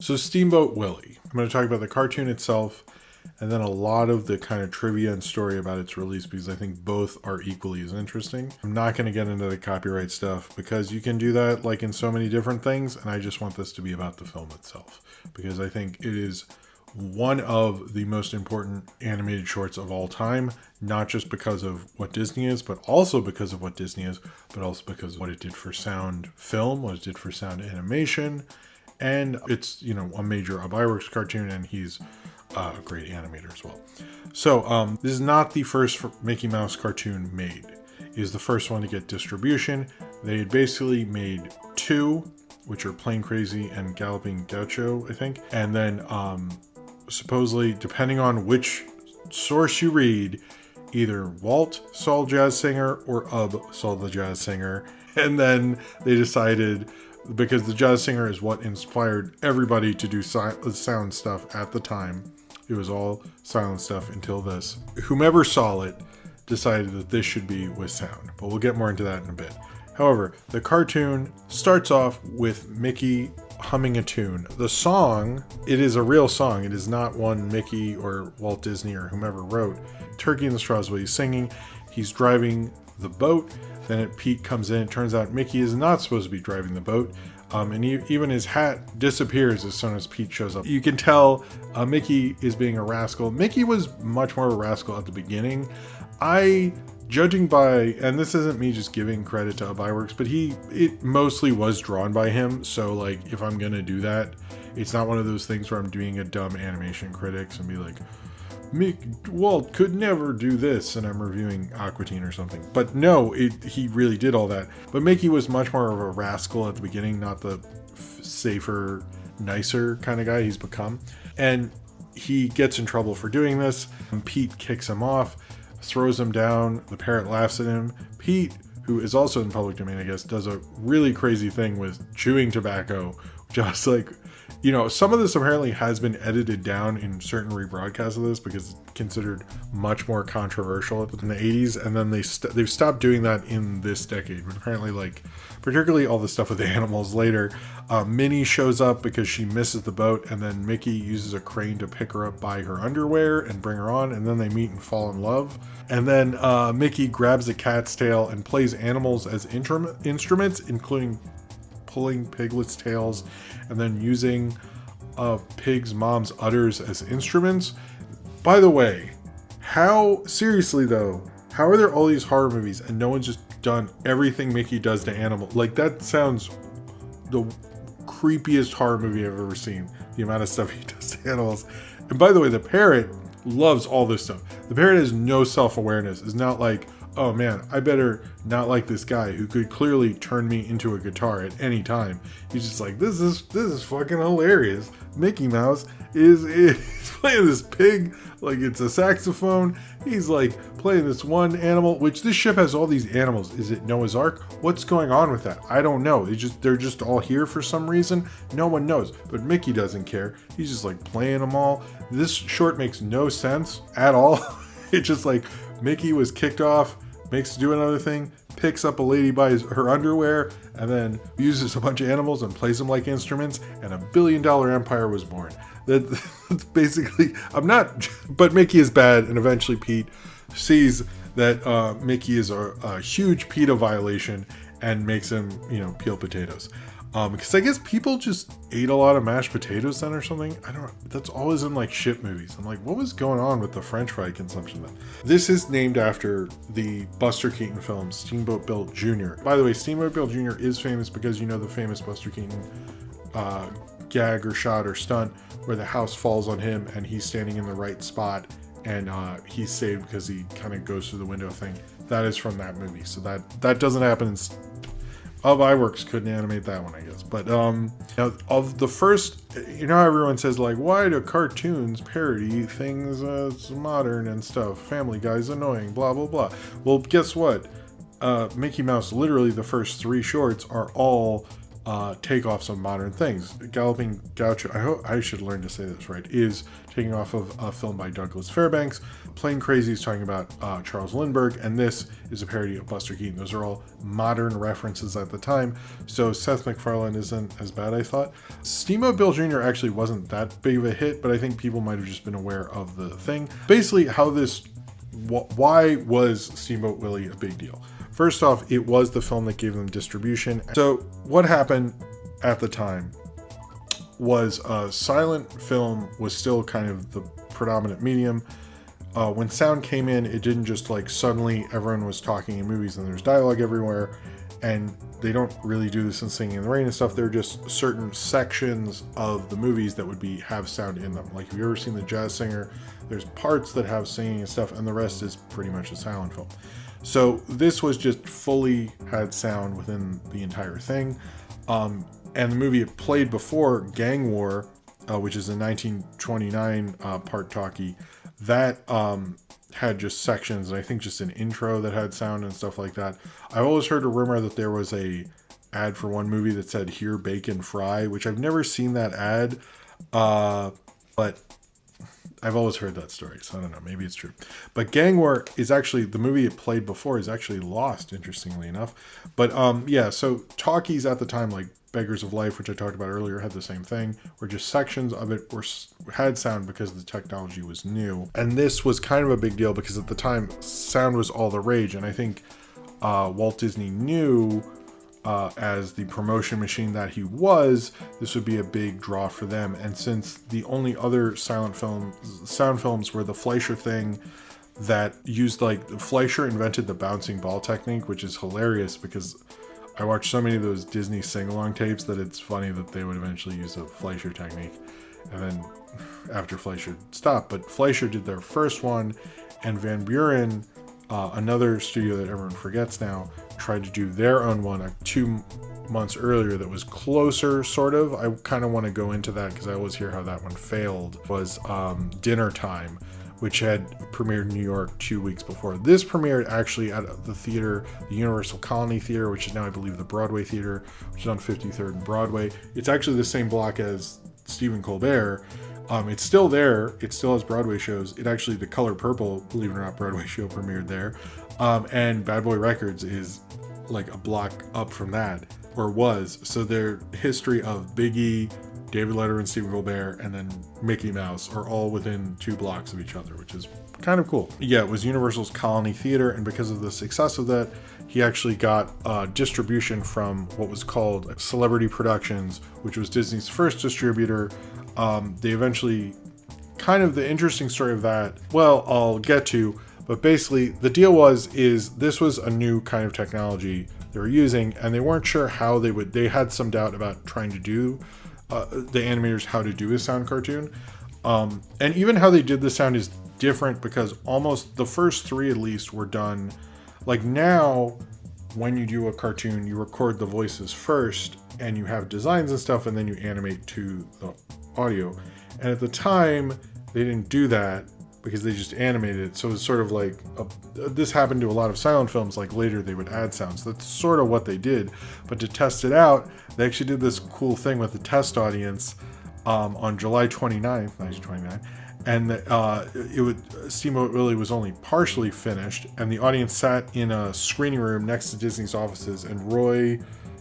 So Steamboat Willie. I'm going to talk about the cartoon itself and then a lot of the kind of trivia and story about its release because I think both are equally as interesting. I'm not going to get into the copyright stuff because you can do that like in so many different things, and I just want this to be about the film itself because I think it is one of the most important animated shorts of all time, not just because of what Disney is, but also because of what Disney is, but also because of what it did for sound film, what it did for sound animation. And it's, a major Iwerks cartoon, and he's a great animator as well. So this is not the first Mickey Mouse cartoon made. It is the first one to get distribution. They had basically made two, which are Plain Crazy and Galloping Gaucho, I think. And then supposedly, depending on which source you read, either Walt saw Jazz Singer or Ub saw the Jazz Singer. And then they decided, because the Jazz Singer is what inspired everybody to do sound stuff at the time. It was all silent stuff until this. Whomever saw it decided that this should be with sound, but we'll get more into that in a bit. However, the cartoon starts off with Mickey humming a tune. The song, it is a real song. It is not one Mickey or Walt Disney or whomever wrote. Turkey in the Straws, what he's singing. He's driving the boat. Then Pete comes in. It turns out Mickey is not supposed to be driving the boat. And even his hat disappears as soon as Pete shows up. You can tell Mickey is being a rascal. Mickey was much more of a rascal at the beginning. Judging by, and this isn't me just giving credit to Iwerks, but it mostly was drawn by him. So like, if I'm going to do that, it's not one of those things where I'm doing a dumb animation critics and be like, Walt could never do this, and I'm reviewing Aqua Teen or something. But no, he really did all that. But Mickey was much more of a rascal at the beginning, not the safer, nicer kind of guy he's become. And he gets in trouble for doing this. And Pete kicks him off, throws him down. The parrot laughs at him. Pete, who is also in public domain, I guess, does a really crazy thing with chewing tobacco, just like, some of this apparently has been edited down in certain rebroadcasts of this because it's considered much more controversial in the 80s, and then they've stopped doing that in this decade. But apparently, like, particularly all the stuff with the animals later, Minnie shows up because she misses the boat, and then Mickey uses a crane to pick her up by her underwear and bring her on, and then they meet and fall in love. And then Mickey grabs a cat's tail and plays animals as instruments, including pulling Piglet's tails and then using Pig's mom's udders as instruments. By the way, seriously though, how are there all these horror movies and no one's just done everything Mickey does to animals? Like, that sounds the creepiest horror movie I've ever seen, the amount of stuff he does to animals. And by the way, the parrot loves all this stuff. The parrot has no self-awareness. It's not like, oh man, I better not like this guy who could clearly turn me into a guitar at any time. He's just like, this is fucking hilarious. Mickey Mouse is playing this pig like it's a saxophone. He's like playing this one animal, which this ship has all these animals. Is it Noah's Ark? What's going on with that? I don't know. They're just all here for some reason. No one knows, but Mickey doesn't care. He's just like playing them all. This short makes no sense at all. It's just like Mickey was kicked off, makes do another thing, picks up a lady by her underwear, and then uses a bunch of animals and plays them like instruments, and $1 billion empire was born. That's basically, but Mickey is bad, and eventually Pete sees that Mickey is a huge PETA violation and makes him, peel potatoes. Because I guess people just ate a lot of mashed potatoes then or something. That's always in like shit movies. I'm like, what was going on with the French fry consumption then? This is named after the Buster Keaton film, Steamboat Bill Jr. By the way, Steamboat Bill Jr. is famous because the famous Buster Keaton gag or shot or stunt where the house falls on him and he's standing in the right spot and he's saved because he kind of goes through the window thing. That is from that movie. So that doesn't happen in Iwerks couldn't animate that one, I guess. But of the first, everyone says like, why do cartoons parody things that's modern and stuff? Family Guy's annoying, blah blah blah. Well, guess what? Mickey Mouse, literally the first 3 shorts are all take off some modern things. Galloping Gaucho, I hope I should learn to say this right, is taking off of a film by Douglas Fairbanks. Plain Crazy is talking about Charles Lindbergh, and this is a parody of Buster Keaton. Those are all modern references at the time, so Seth MacFarlane isn't as bad, I thought. Steamboat Bill Jr. actually wasn't that big of a hit, but I think people might have just been aware of the thing. Basically, why was Steamboat Willie a big deal? First off, it was the film that gave them distribution. So what happened at the time was silent film was still kind of the predominant medium. When sound came in, it didn't just like suddenly everyone was talking in movies and there's dialogue everywhere, and they don't really do this in Singing in the Rain and stuff. They're just certain sections of the movies that would have sound in them. Like, have you ever seen The Jazz Singer? There's parts that have singing and stuff, and the rest is pretty much a silent film. So this was just fully had sound within the entire thing. And the movie it played before, Gang War, which is a 1929 part talkie, that had just sections, and I think just an intro that had sound and stuff like that. I've always heard a rumor that there was a ad for one movie that said "Here Bacon Fry," which I've never seen that ad, but I've always heard that story, so I don't know, maybe it's true. But Gang War is actually, the movie it played before is actually lost, interestingly enough. But yeah, so talkies at the time, like Beggars of Life, which I talked about earlier, had the same thing, where just sections of it had sound because the technology was new. And this was kind of a big deal because at the time, sound was all the rage, and I think Walt Disney knew as the promotion machine that he was, this would be a big draw for them. And since the only other sound films were the Fleischer thing that used, like, Fleischer invented the bouncing ball technique, which is hilarious because I watched so many of those Disney sing-along tapes that it's funny that they would eventually use a Fleischer technique. And then after Fleischer stopped, but Fleischer did their first one, and Van Buren, another studio that everyone forgets now, tried to do their own one 2 months earlier that was closer, sort of. I kind of want to go into that because I always hear how that one failed. Was Dinner Time, which had premiered in New York 2 weeks before. This premiered actually at the theater, the Universal Colony Theater, which is now, I believe, the Broadway Theater, which is on 53rd and Broadway. It's actually the same block as Stephen Colbert. It's still there. It still has Broadway shows. It actually, The Color Purple, believe it or not, Broadway show premiered there. And Bad Boy Records is like a block up from that, or was. So their history of Biggie, David Letterman, Stephen Colbert, and then Mickey Mouse are all within 2 blocks of each other, which is kind of cool. Yeah, it was Universal's Colony Theater, and because of the success of that, he actually got distribution from what was called Celebrity Productions, which was Disney's first distributor. They eventually, kind of the interesting story of that, well, I'll get to, but basically the deal is this was a new kind of technology they were using, and they weren't sure how they had some doubt about trying to do the animators how to do a sound cartoon. And even how they did the sound is different because almost the first 3 at least were done, like now when you do a cartoon, you record the voices first and you have designs and stuff, and then you animate to the audio. And at the time, they didn't do that because they just animated it. So it was sort of like, this happened to a lot of silent films, like later they would add sounds. That's sort of what they did. But to test it out, they actually did this cool thing with the test audience on July 29th, 1929. And Steamboat Willie was only partially finished, and the audience sat in a screening room next to Disney's offices, and Roy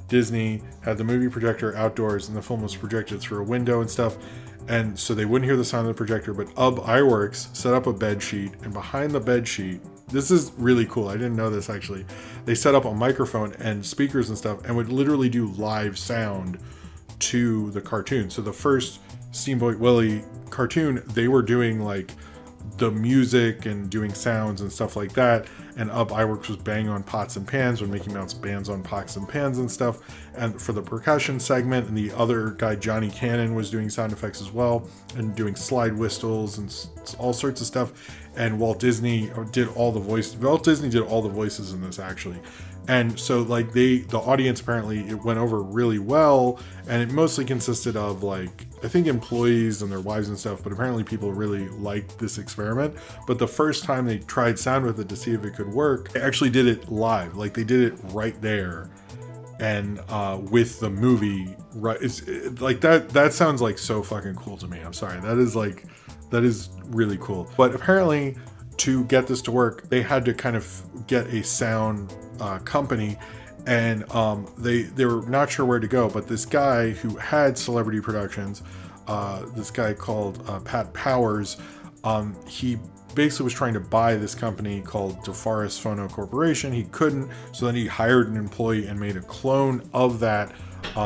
Disney had the movie projector outdoors, and the film was projected through a window and stuff. And so they wouldn't hear the sound of the projector, but Iwerks set up a bed sheet, and behind the bed sheet, this is really cool, I didn't know this actually, they set up a microphone and speakers and stuff, and would literally do live sound to the cartoon. So the first Steamboat Willie cartoon, they were doing like the music and doing sounds and stuff like that, and Iwerks was banging on pots and pans when Mickey Mouse bands on pots and pans and stuff, and for the percussion segment, and the other guy, Johnny Cannon, was doing sound effects as well, and doing slide whistles and all sorts of stuff. And Walt Disney did all the voices in this actually. And so like the audience, apparently it went over really well, and it mostly consisted of like, I think employees and their wives and stuff, but apparently people really liked this experiment. But the first time they tried sound with it to see if it could work, they actually did it live. Like they did it right there and with the movie, right? Like that sounds like so fucking cool to me. I'm sorry, that is really cool. But apparently, to get this to work, they had to kind of get a sound company, and they were not sure where to go. But this guy who had Celebrity Productions, this guy called Pat Powers, he basically was trying to buy this company called DeForest Phono Corporation. He couldn't, so then he hired an employee and made a clone of that,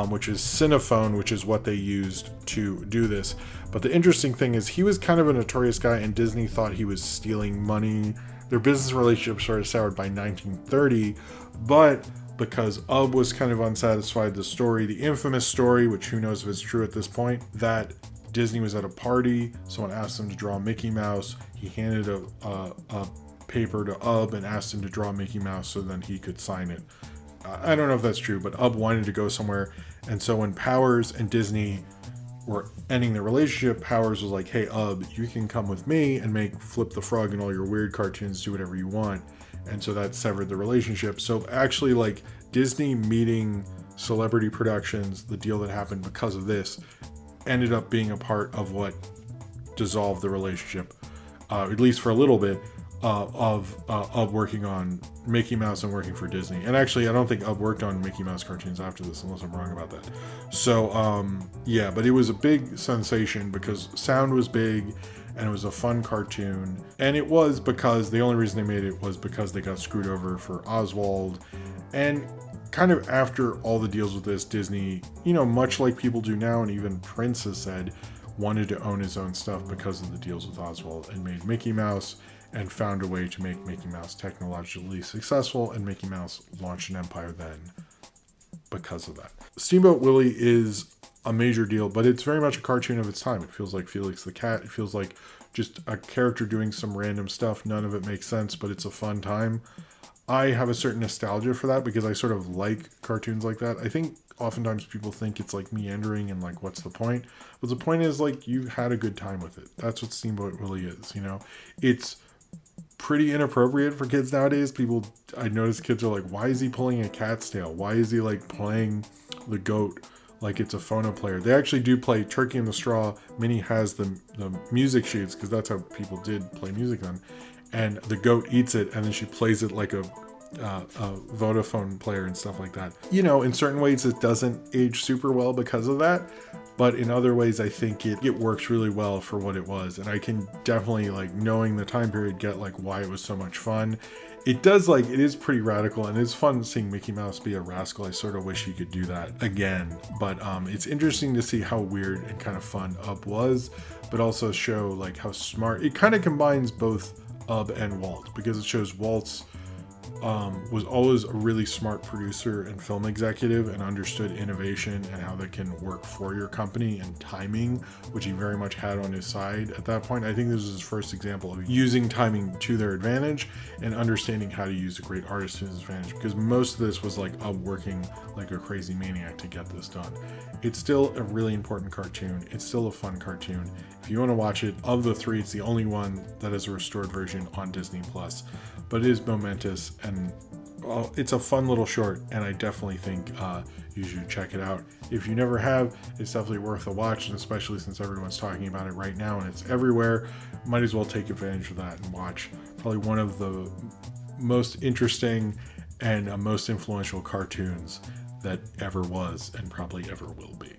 which is Cinephone, which is what they used to do this. But the interesting thing is he was kind of a notorious guy, and Disney thought he was stealing money. Their business relationship sort of soured by 1930, but because UB was kind of unsatisfied, the infamous story, which who knows if it's true at this point, that Disney was at a party, someone asked him to draw Mickey Mouse, he handed a paper to UB and asked him to draw Mickey Mouse so then he could sign it. I don't know if that's true, but UB wanted to go somewhere, and so when Powers and Disney were ending their relationship, Powers was like, hey UB, you can come with me and make Flip the Frog and all your weird cartoons, do whatever you want. And so that severed the relationship. So actually, like, Disney meeting Celebrity Productions, the deal that happened because of this, ended up being a part of what dissolved the relationship, at least for a little bit, of working on Mickey Mouse and working for Disney. And actually, I don't think UB worked on Mickey Mouse cartoons after this, unless I'm wrong about that. So, yeah, but it was a big sensation because sound was big and it was a fun cartoon. And it was because the only reason they made it was because they got screwed over for Oswald. And kind of after all the deals with this, Disney, much like people do now, and even Prince has said, wanted to own his own stuff because of the deals with Oswald, and made Mickey Mouse and found a way to make Mickey Mouse technologically successful, and Mickey Mouse launched an empire then because of that. Steamboat Willie is a major deal, but it's very much a cartoon of its time. It feels like Felix the Cat. It feels like just a character doing some random stuff. None of it makes sense, but it's a fun time. I have a certain nostalgia for that because I sort of like cartoons like that. I think oftentimes people think it's like meandering and like, what's the point? But the point is, like, you had a good time with it. That's what Steamboat Willie is, It's pretty inappropriate for kids nowadays. I notice kids are like, why is he pulling a cat's tail? Why is he like playing the goat like it's a phono player? They actually do play Turkey in the Straw. Minnie has the music sheets because that's how people did play music then. And the goat eats it, and then she plays it like a Vodafone player and stuff like that. In certain ways it doesn't age super well because of that, but in other ways I think it works really well for what it was. And I can definitely, like, knowing the time period, get like why it was so much fun. It is pretty radical, and it's fun seeing Mickey Mouse be a rascal. I sort of wish he could do that again, but it's interesting to see how weird and kind of fun UB was, but also show like how smart it kind of combines both UB and Walt, because it shows Walt's was always a really smart producer and film executive and understood innovation and how that can work for your company, and timing, which he very much had on his side at that point. I think this was his first example of using timing to their advantage and understanding how to use a great artist to his advantage, because most of this was like working like a crazy maniac to get this done. It's still a really important cartoon. It's still a fun cartoon. If you want to watch it, of the three, it's the only one that is a restored version on Disney Plus. But it is momentous, and it's a fun little short, and I definitely think you should check it out. If you never have, it's definitely worth a watch, and especially since everyone's talking about it right now and it's everywhere, might as well take advantage of that and watch probably one of the most interesting and most influential cartoons that ever was and probably ever will be.